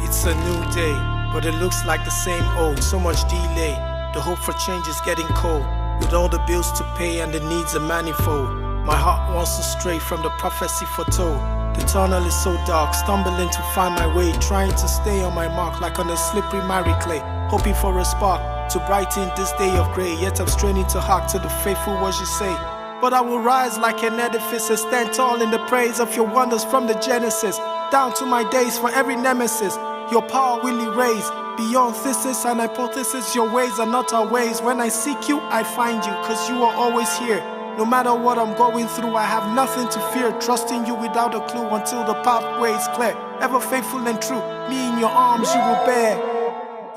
It's a new day, but it looks like the same old. So much delay, the hope for change is getting cold. With all the bills to pay and the needs are manifold, my heart wants to stray from the prophecy foretold. The tunnel is so dark, stumbling to find my way, trying to stay on my mark like on a slippery miry clay, hoping for a spark to brighten this day of grey. Yet I'm straining to hark to the faithful words you say. But I will rise like an edifice and stand tall in the praise of your wonders from the Genesis down to my days for every nemesis. Your power will erase beyond thesis and hypothesis. Your ways are not our ways. When I seek you, I find you, cause you are always here. No matter what I'm going through, I have nothing to fear. Trusting you without a clue until the pathway is clear. Ever faithful and true, me in your arms you will bear.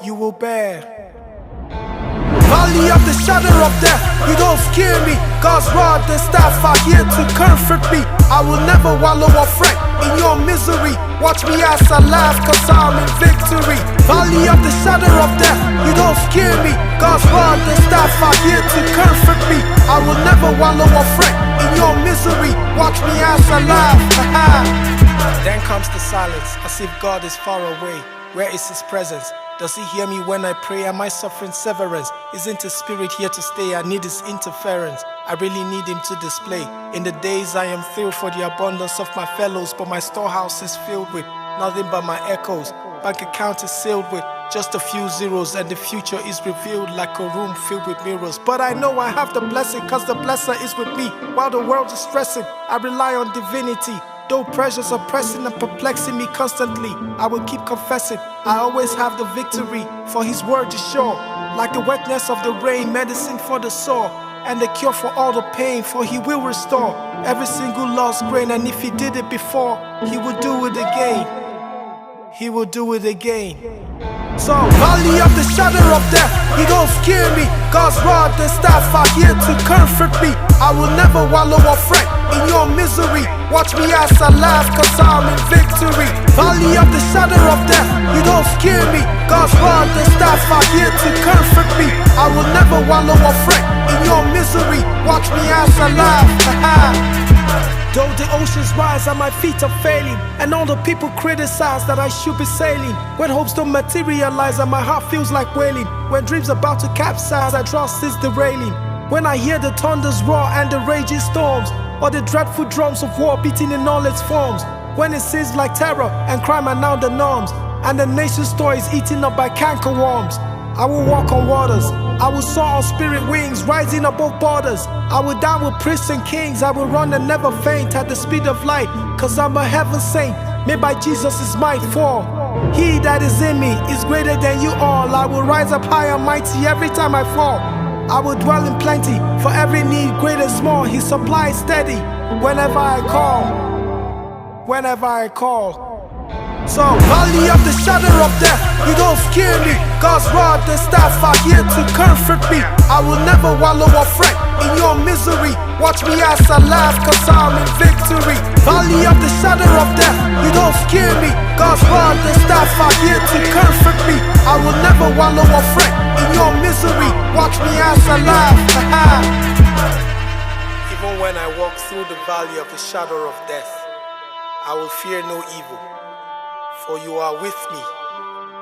You will bear. Valley of the shadow of death, you don't scare me. God's rod and staff are here to comfort me. I will never wallow or fret in your misery. Watch me as I laugh, cause I'm in victory. Valley of the shadow of death, you don't scare me. God's rod and staff are here to comfort me. I will never wallow or fret in your misery. Watch me as I laugh. Then comes the silence, as if God is far away. Where is his presence? Does he hear me when I pray? Am I suffering severance? Isn't his spirit here to stay? I need his interference. I really need him to display. In the days I am filled for the abundance of my fellows, but my storehouse is filled with nothing but my echoes. Bank account is sealed with just a few zeros, and the future is revealed like a room filled with mirrors. But I know I have the blessing, cause the blesser is with me. While the world is stressing, I rely on divinity. Though pressures are pressing and perplexing me constantly, I will keep confessing I always have the victory, for his word is sure. Like the wetness of the rain, medicine for the sore, and the cure for all the pain, for he will restore every single lost grain. And if he did it before, he will do it again. He will do it again. So, valley of the shadow of death, you don't scare me. God's rod and staff are here to comfort me. I will never wallow or fret in your misery. Watch me as I laugh, cause I'm in victory. Valley of the shadow of death, you don't scare me. God's rod and staff are here to comfort me. I will never wallow or fret in your misery. Watch me as I laugh. Though the oceans rise and my feet are failing, and all the people criticize that I should be sailing, when hopes don't materialize and my heart feels like wailing, when dreams about to capsize, I trust is derailing. When I hear the thunders roar and the raging storms, or the dreadful drums of war beating in all its forms, when it seems like terror and crime are now the norms, and the nation's store is eaten up by cankerworms, I will walk on waters, I will soar on spirit wings, rising above borders. I will die with priests and kings, I will run and never faint at the speed of light, cause I'm a heaven saint, made by Jesus' might. For he that is in me is greater than you all. I will rise up high and mighty every time I fall. I will dwell in plenty for every need, great and small. He supplies steady whenever I call. Whenever I call. So, valley of the shadow of death, you don't scare me. God's rod and staff are here to comfort me. I will never wallow or fret in your misery. Watch me as I laugh, cause I'm in victory. Valley of the shadow of death, you don't scare me. God's rod and staff are here to comfort me. I will never wallow or fret in your misery. Watch me as I laugh. Even when I walk through the valley of the shadow of death, I will fear no evil. For you are with me,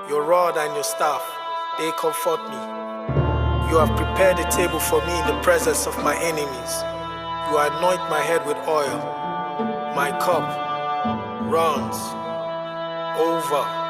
your rod and your staff, they comfort me. You have prepared a table for me in the presence of my enemies. You anoint my head with oil. My cup runs over.